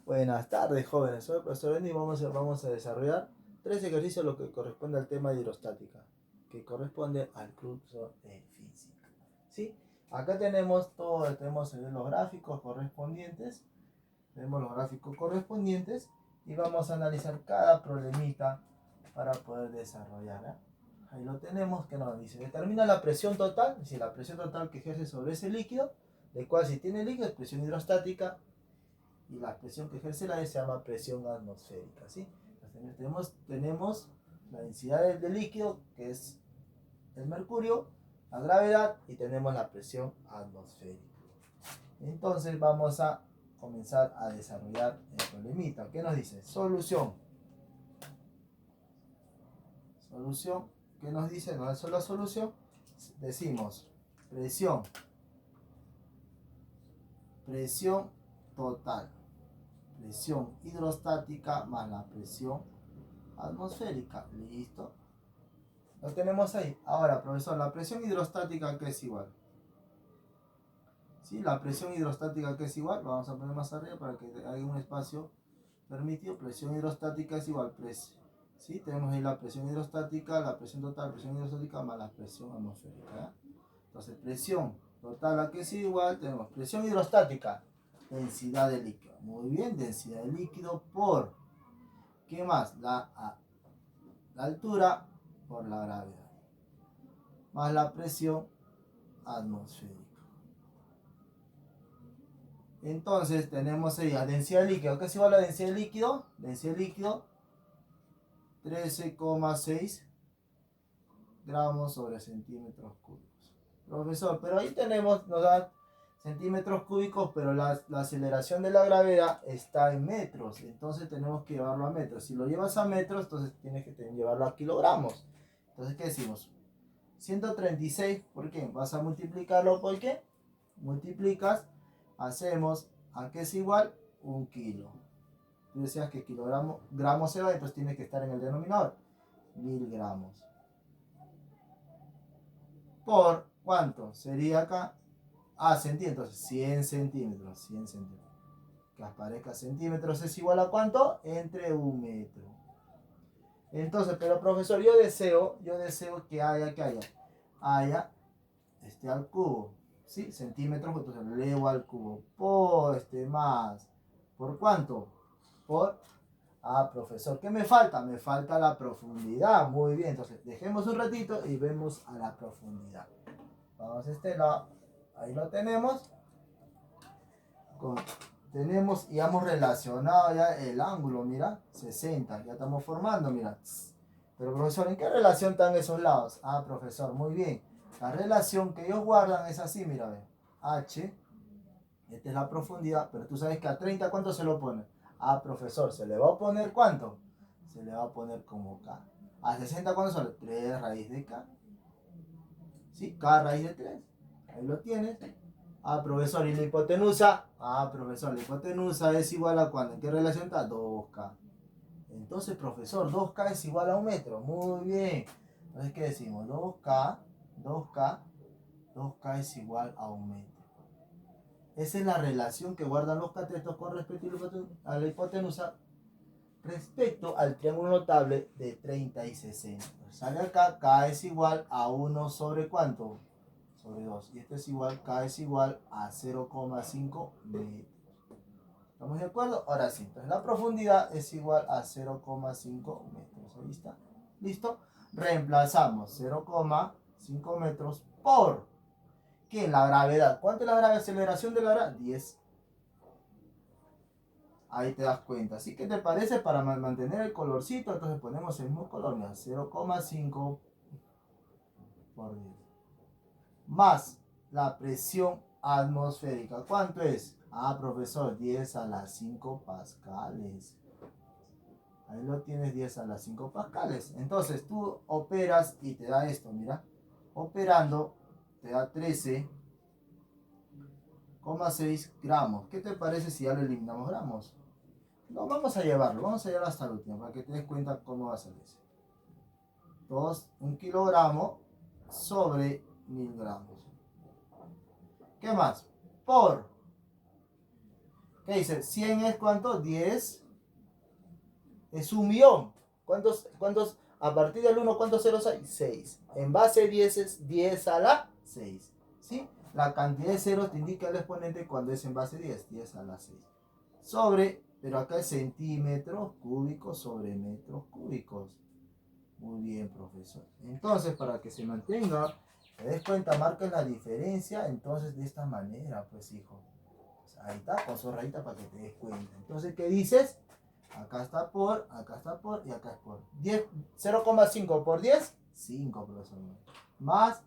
Buenas tardes, jóvenes. Soy el profesor Benny y vamos a desarrollar tres ejercicios lo que corresponde al tema de hidrostática, que corresponde al curso de física. ¿Sí? Acá tenemos los gráficos correspondientes, y vamos a analizar cada problemita para poder desarrollar. Ahí lo tenemos, que nos dice, determina la presión total, es decir, la presión total que ejerce sobre ese líquido, de cual si tiene líquido es presión hidrostática, y la presión que ejerce el aire se llama presión atmosférica. ¿Sí? Entonces, tenemos la densidad del líquido, que es el mercurio, la gravedad, y tenemos la presión atmosférica. Entonces vamos a comenzar a desarrollar el problemita. ¿Qué nos dice? Solución. Solución. ¿Qué nos dice? No es solo solución. Decimos presión total, presión hidrostática más la presión atmosférica. Listo. Lo tenemos ahí. Ahora, profesor, la presión hidrostática, ¿qué es igual? ¿Sí? La presión hidrostática, ¿qué es igual? Lo vamos a poner más arriba para que haya un espacio permitido. Presión hidrostática es igual presión. ¿Sí? Tenemos ahí la presión hidrostática, la presión total, presión hidrostática más la presión atmosférica. Entonces, presión total, ¿a qué es igual? Tenemos presión hidrostática, densidad de líquido. Muy bien, densidad de líquido por, ¿qué más? La altura por la gravedad, más la presión atmosférica. Entonces tenemos ahí la densidad de líquido. ¿Qué es igual a la densidad de líquido? Densidad de líquido 13,6 gramos sobre centímetros cúbicos. Profesor, pero ahí nos da centímetros cúbicos, pero la aceleración de la gravedad está en metros. Entonces tenemos que llevarlo a metros. Si lo llevas a metros, entonces tienes que llevarlo a kilogramos. Entonces, ¿qué decimos? 136, ¿por qué? Vas a multiplicarlo, ¿por qué? Multiplicas, hacemos, ¿a qué es igual? 1 kilo. Tú decías que gramos se va, entonces tiene que estar en el denominador. 1000 gramos. ¿Por cuánto? Sería acá. Centímetros. 100 centímetros. 100 centímetros. Que aparezca centímetros es igual a ¿cuánto? Entre 1 metro. Entonces, pero profesor, yo deseo que haya al cubo. ¿Sí? Centímetros, entonces lo elevo al cubo. Más. ¿Por cuánto? Por... profesor, ¿qué me falta? Me falta la profundidad. Muy bien, entonces dejemos un ratito y vemos a la profundidad. Vamos a este lado. Ahí lo tenemos. Tenemos y hemos relacionado ya el ángulo, mira, 60. Ya estamos formando, mira. Pero profesor, ¿en qué relación están esos lados? Profesor, muy bien. La relación que ellos guardan es así, mira, ve. H, esta es la profundidad, pero tú sabes que a 30, ¿cuánto se lo pone? Profesor, ¿se le va a poner cuánto? Se le va a poner como K. A 60, ¿cuánto son? 3 raíz de K. ¿Sí? K raíz de 3. Ahí lo tienes. Profesor, ¿y la hipotenusa? Profesor, la hipotenusa es igual a ¿cuánto? ¿En qué relación está? 2K. Entonces, profesor, 2K es igual a 1 metro. Muy bien. Entonces, ¿qué decimos? 2K es igual a 1 metro. Esa es la relación que guardan los catetos con respecto a la hipotenusa respecto al triángulo notable de 30 y 60. Sale acá, K es igual a 1 sobre ¿cuánto? Sobre 2. Y esto es igual, K es igual a 0,5 metros. ¿Estamos de acuerdo? Ahora sí. Entonces la profundidad es igual a 0,5 metros. Ahí está. ¿Listo? Reemplazamos 0,5 metros por... ¿qué? La gravedad. ¿Cuánto es la aceleración de la gravedad? 10. Ahí te das cuenta. ¿Sí? ¿Qué te parece? Para mantener el colorcito, entonces ponemos el mismo color. 0,5 por 10. Más la presión atmosférica. ¿Cuánto es? Profesor, 10 a las 5 pascales. Ahí lo tienes, 10 a las 5 pascales. Entonces tú operas y te da esto, mira. Operando te da 13,6 gramos. ¿Qué te parece si ya lo eliminamos gramos? No, vamos a llevarlo hasta el último para que te des cuenta cómo va a ser eso. 1 kilogramo sobre 1000 gramos. ¿Qué más? Por ¿Qué dice? 100 es ¿cuánto? 10 es 1.000.000. ¿Cuántos? A partir del 1, ¿cuántos ceros hay? 6. En base 10 es 10 a la 6. ¿Sí? La cantidad de ceros te indica el exponente cuando es en base 10. 10 a la 6. Sobre, pero acá es centímetros cúbicos sobre metros cúbicos. Muy bien, profesor. Entonces, para que se mantenga, te des cuenta, marques la diferencia, entonces de esta manera, pues, hijo. Pues ahí está, con su rayita para que te des cuenta. Entonces, ¿qué dices? Acá está por y acá es por. 10, 0,5 por 10, 5, profesor. Más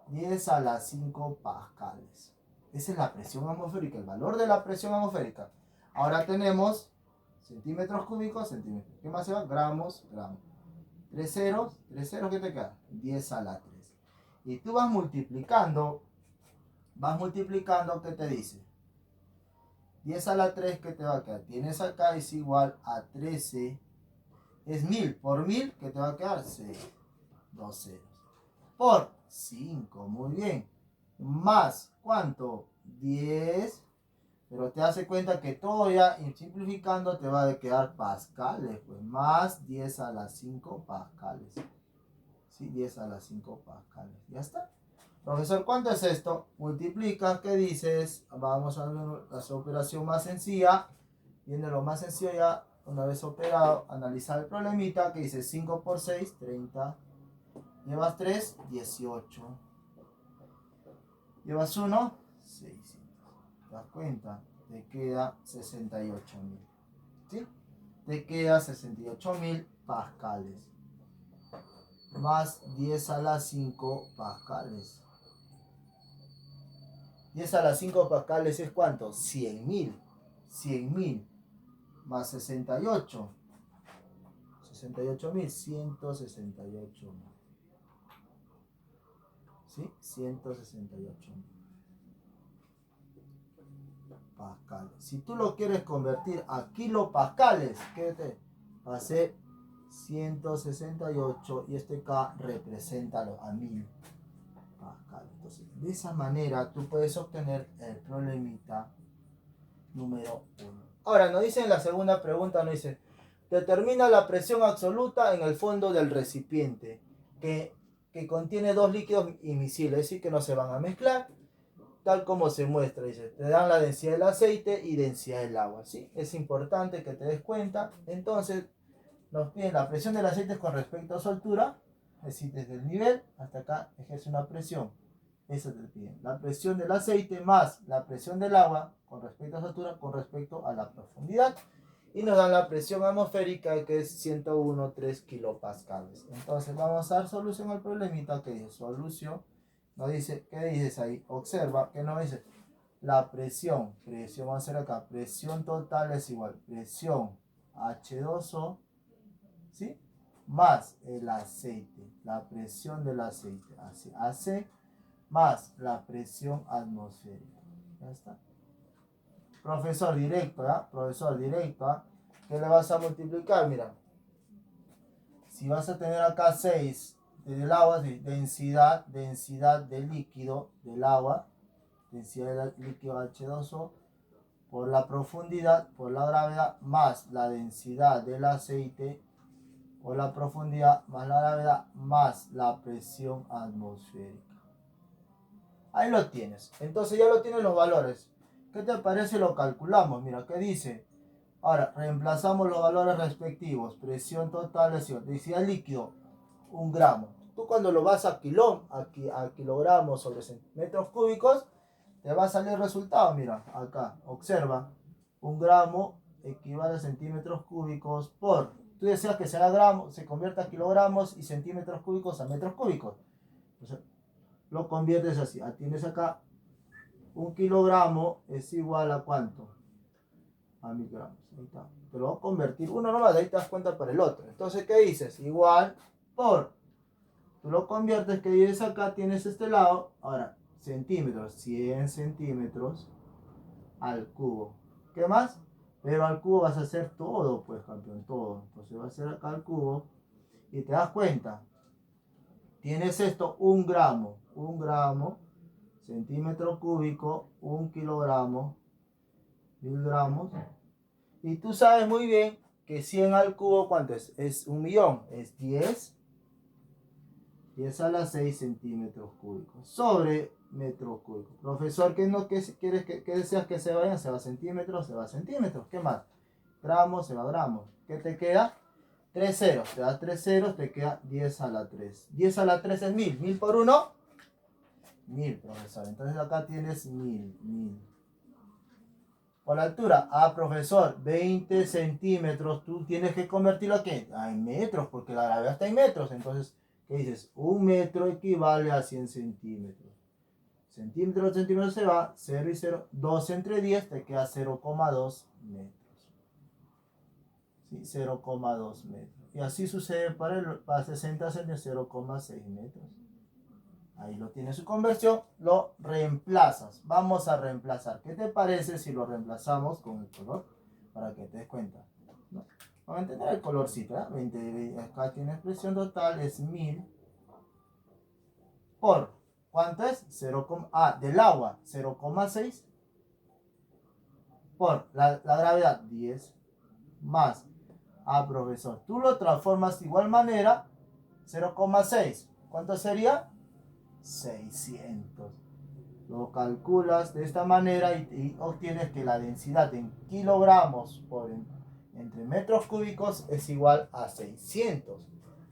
10 a la 5 pascales. Esa es la presión atmosférica, el valor de la presión atmosférica. Ahora tenemos centímetros cúbicos, centímetros. ¿Qué más se va? Gramos, gramos. 3 ceros, ¿qué te queda? 10 a la 3. Y tú vas multiplicando, ¿qué te dice? 10 a la 3, ¿qué te va a quedar? Tienes acá, es igual a 13, es 1000, por 1000, ¿qué te va a quedar? 6, 2 ceros. Por 5, muy bien. Más, ¿cuánto? 10, pero te das cuenta que todo ya, simplificando, te va a quedar pascales, pues, más 10 a la 5 pascales. ¿Sí? 10 a la 5 pascales. Ya está. Profesor, ¿cuánto es esto? Multiplica, ¿qué dices? Vamos a la operación más sencilla. Viene lo más sencillo ya, una vez operado, analizar el problemita, que dice 5 por 6, 30. Llevas 3, 18. Llevas 1, 600. ¿Te das cuenta? Te queda 68.000. ¿Sí? Te queda 68.000 pascales. Más 10 a la 5 pascales. 10 a la 5 pascales es ¿cuánto? 100.000. 100.000 más 68. 68.000, 168.000. ¿Sí? 168.000 pascales. Si tú lo quieres convertir a kilopascales, ¿qué te pasé? 168 y este K representa a 1000 pascales. Entonces, de esa manera tú puedes obtener el problemita número 1. Ahora, nos dice en la segunda pregunta, nos dice, determina la presión absoluta en el fondo del recipiente que contiene dos líquidos inmiscibles, es decir, que no se van a mezclar, tal como se muestra. Dice, te dan la densidad del aceite y densidad del agua, ¿sí? Es importante que te des cuenta. Entonces, nos piden la presión del aceite con respecto a su altura, es decir, desde el nivel hasta acá ejerce una presión. Eso te piden. La presión del aceite más la presión del agua con respecto a su altura, con respecto a la profundidad. Y nos dan la presión atmosférica, que es 101,3 kilopascales. Entonces vamos a dar solución al problemita que dice solución. Nos dice, ¿qué dices ahí? Observa que nos dice la presión. Vamos a hacer acá. Presión total es igual. Presión H2O, ¿sí? Más el aceite. La presión del aceite. Así, AC más la presión atmosférica. Ya está. Profesor directo, ¿ya? Profesor directo, ¿ah? ¿Qué le vas a multiplicar? Mira, si vas a tener acá 6 del agua, densidad del líquido del agua, densidad del líquido H2O, por la profundidad, por la gravedad, más la densidad del aceite, por la profundidad, más la gravedad, más la presión atmosférica. Ahí lo tienes. Entonces ya lo tienes los valores. ¿Qué te parece? Lo calculamos. Mira, ¿qué dice? Ahora, reemplazamos los valores respectivos. Presión total, densidad líquido, 1 gramo. Tú cuando lo vas a kilogramos sobre metros cúbicos, te va a salir el resultado. Mira, acá, observa. 1 gramo equivale a centímetros cúbicos por... Tú deseas que sea gramo, se convierta a kilogramos y centímetros cúbicos a metros cúbicos. Entonces, lo conviertes así. Tienes acá 1 kilogramo es igual a ¿cuánto? A 1000 gramos. Ahí está. Te lo voy a convertir uno nomás, ahí te das cuenta para el otro. Entonces, ¿qué dices? Igual por. Tú lo conviertes, que dices acá, tienes este lado. Ahora, centímetros, 100 centímetros al cubo. ¿Qué más? Pero al cubo vas a hacer todo, pues, campeón, todo. Entonces va a ser acá al cubo. Y te das cuenta. Tienes esto, 1 gramo. 1 gramo. Centímetro cúbico, 1 kilogramo, 1000 gramos. Y tú sabes muy bien que 100 al cubo, ¿cuánto es? Es 1.000.000, es 10 a la 6 centímetros cúbicos sobre metro cúbico. Profesor, ¿qué deseas que se vayan? Se va a centímetros, se va a centímetros. ¿Qué más? Gramos, se va a gramos. ¿Qué te queda? 3 ceros. Te das 3 ceros, te queda 10 a la 3. 10 a la 3 es 1000. 1000 por 1, 1000, profesor. Entonces acá tienes 1000. Por la altura, profesor, 20 centímetros. Tú tienes que convertirlo a ¿qué? En metros, porque la gravedad está en metros. Entonces, ¿qué dices? 1 metro equivale a 100 centímetros. Centímetros se va, 0 y 0. 2 entre 10 te queda 0,2 metros. ¿Sí? 0,2 metros. Y así sucede para 60 centímetros, 0,6 metros. Ahí lo tiene su conversión, lo reemplazas. Vamos a reemplazar. ¿Qué te parece si lo reemplazamos con el color? Para que te des cuenta, ¿no? Vamos a entender el colorcito, ¿eh? Acá tiene expresión total, es 1000 por, ¿cuánto es? 0, del agua, 0,6 por la gravedad, 10 más. Profesor, tú lo transformas de igual manera, 0,6. ¿Cuánto sería? 600. Lo calculas de esta manera y obtienes que la densidad en kilogramos entre metros cúbicos es igual a 600,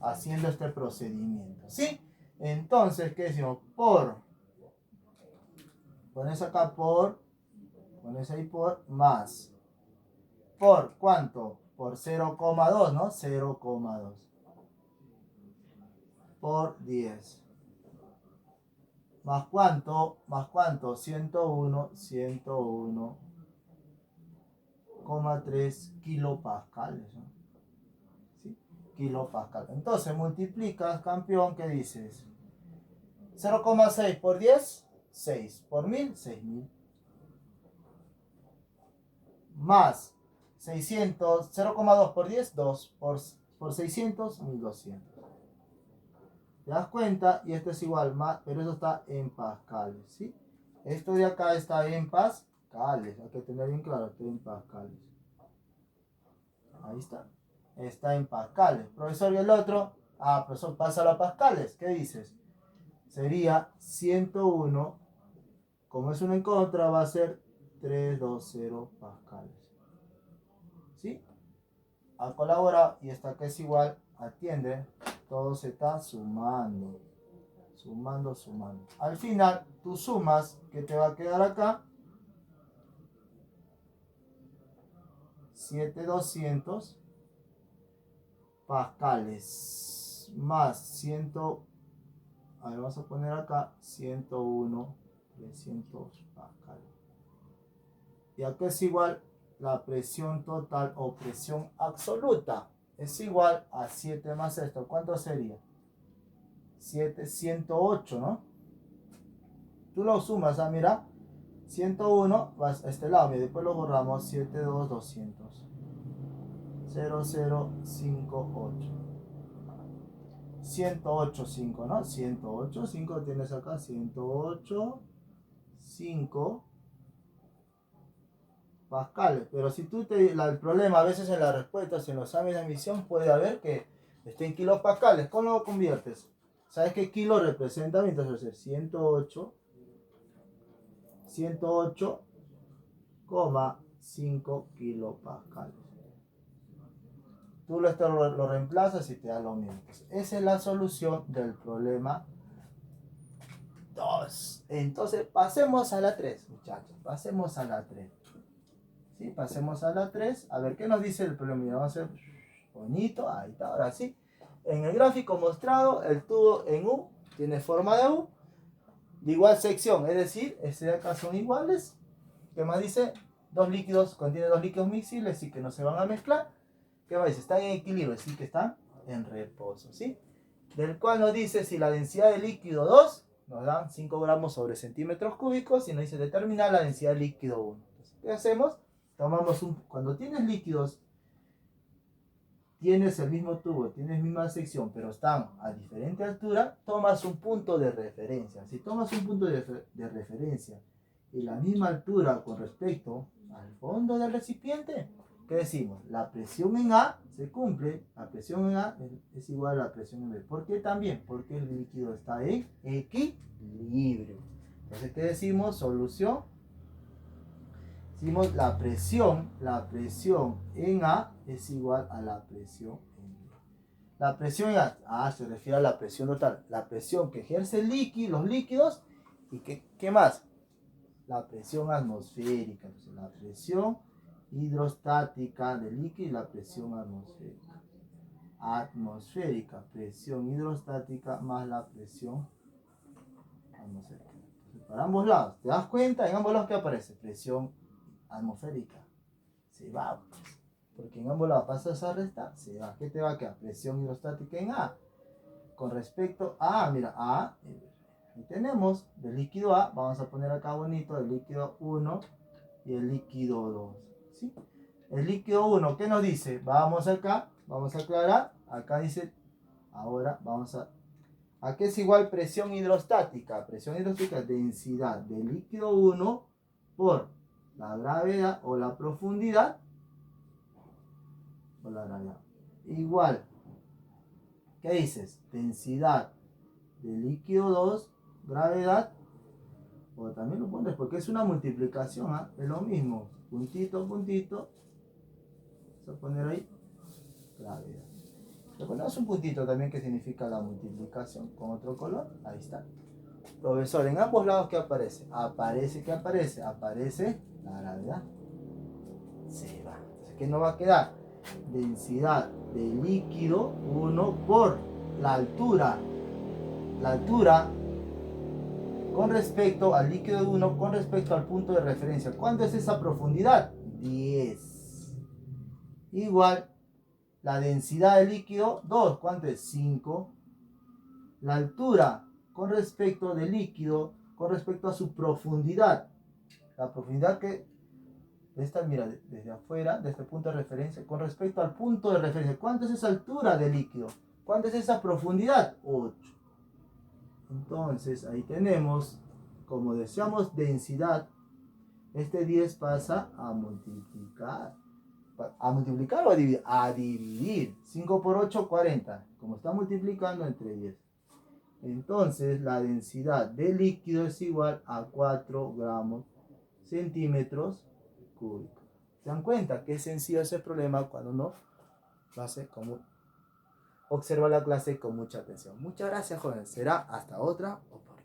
haciendo este procedimiento, ¿sí? Entonces, ¿qué decimos? Pones acá pones ahí por más. ¿Por cuánto? Por 0,2, ¿no? 0,2 por 10. ¿Más cuánto? ¿Más cuánto? 101,3 kilopascales, ¿no? ¿Sí? Kilopascal. Entonces multiplicas, campeón, ¿qué dices? 0,6 por 10, 6 por 1000, 6000. Más 600, 0,2 por 10, 2 por 600, 1200. ¿Te das cuenta? Y esto es igual, más, pero eso está en pascales, ¿sí? Esto de acá está en pascales. Hay que tener bien claro, está en pascales. Ahí está. Está en pascales. Profesor, ¿y el otro? Profesor, pásalo a pascales. ¿Qué dices? Sería 101. Como es uno en contra, va a ser 320 pascales. ¿Sí? Ha colaborado y esta que es igual, atiende, todo se está sumando. Sumando. Al final, tú sumas, ¿qué te va a quedar acá? 7200 pascales más 100. A ver, vamos a poner acá 101, 300 pascales. Y acá es igual la presión total o presión absoluta. Es igual a 7 más esto. ¿Cuánto sería? 7, 108, ¿no? Tú lo sumas, mira. 101 vas a este lado, y después lo borramos. 72, 200. 0058. 108,5, ¿no? 108,5 tienes acá. 108,5 pascales. Pero si tú el problema a veces en las respuestas, en los exámenes de admisión, puede haber que esté en kilos pascales. ¿Cómo lo conviertes? ¿Sabes qué kilo representa? Entonces 108,5 kilopascales. Tú lo reemplazas y te da lo mismo. Esa es la solución del problema 2. Entonces pasemos a la 3, muchachos. Pasemos a la 3. ¿Sí? Pasemos a la 3. A ver qué nos dice el problema. Vamos a hacer bonito. Ahí está, ahora sí. En el gráfico mostrado, el tubo en U tiene forma de U. De igual sección, es decir, este de acá son iguales. ¿Qué más dice? Contiene dos líquidos miscibles y que no se van a mezclar. ¿Qué más dice? Están en equilibrio, es decir, que están en reposo, ¿sí? Del cual nos dice si la densidad de líquido 2 nos dan 5 gramos sobre centímetros cúbicos y nos dice determinar la densidad de líquido 1. Entonces, ¿qué hacemos? Cuando tienes líquidos, tienes el mismo tubo, tienes la misma sección, pero están a diferente altura, tomas un punto de referencia. Si tomas un punto de referencia y la misma altura con respecto al fondo del recipiente. ¿Qué decimos? La presión en A se cumple, la presión en A es igual a la presión en B. ¿Por qué también? Porque el líquido está en equilibrio. Entonces, ¿qué decimos? Solución. Decimos la presión en A es igual a la presión en B. La presión en A se refiere a la presión total. La presión que ejerce los líquidos. ¿Y qué más? La presión atmosférica. Entonces, la presión hidrostática del líquido y la presión atmosférica. Presión hidrostática más la presión atmosférica. Entonces, para ambos lados, ¿te das cuenta? En ambos lados, ¿qué aparece? Presión atmosférica. Se va, pues, porque en ambos lados pasa esa resta, se va. ¿Qué te va a quedar? Presión hidrostática en A. Con respecto a, mira, A, ahí tenemos del líquido A, vamos a poner acá bonito el líquido 1 y el líquido 2. ¿Sí? El líquido 1, ¿qué nos dice? Vamos acá, vamos a aclarar. Acá dice, ahora vamos a qué es igual presión hidrostática. Presión hidrostática es densidad del líquido 1 por la gravedad o la profundidad. O la gravedad. Igual, ¿qué dices? Densidad del líquido 2, gravedad. O también lo pones porque es una multiplicación, ¿eh? Es lo mismo. Puntito, puntito. Vamos a poner ahí gravedad. Le ponemos un puntito también que significa la multiplicación con otro color. Ahí está. Profesor, en ambos lados, ¿qué aparece? ¿Qué aparece? Aparece la gravedad. Se va. Entonces, ¿qué nos va a quedar? Densidad del líquido 1 por la altura. La altura con respecto al líquido 1 con respecto al punto de referencia. ¿Cuánto es esa profundidad? 10. Igual la densidad del líquido 2. ¿Cuánto es? 5. La altura con respecto del líquido con respecto a su profundidad. La profundidad que esta, mira, desde afuera, de este punto de referencia, con respecto al punto de referencia. ¿Cuánto es esa altura del líquido? ¿Cuánto es esa profundidad? 8. Entonces, ahí tenemos, como deseamos densidad, este 10 pasa a multiplicar. ¿A multiplicar o a dividir? A dividir. 5 por 8, 40. Como está multiplicando entre 10. Entonces, la densidad del líquido es igual a 4 gramos centímetros cúbicos. ¿Se dan cuenta qué sencillo es el problema cuando uno lo hace como observa la clase con mucha atención? Muchas gracias, jóvenes. Será hasta otra oportunidad.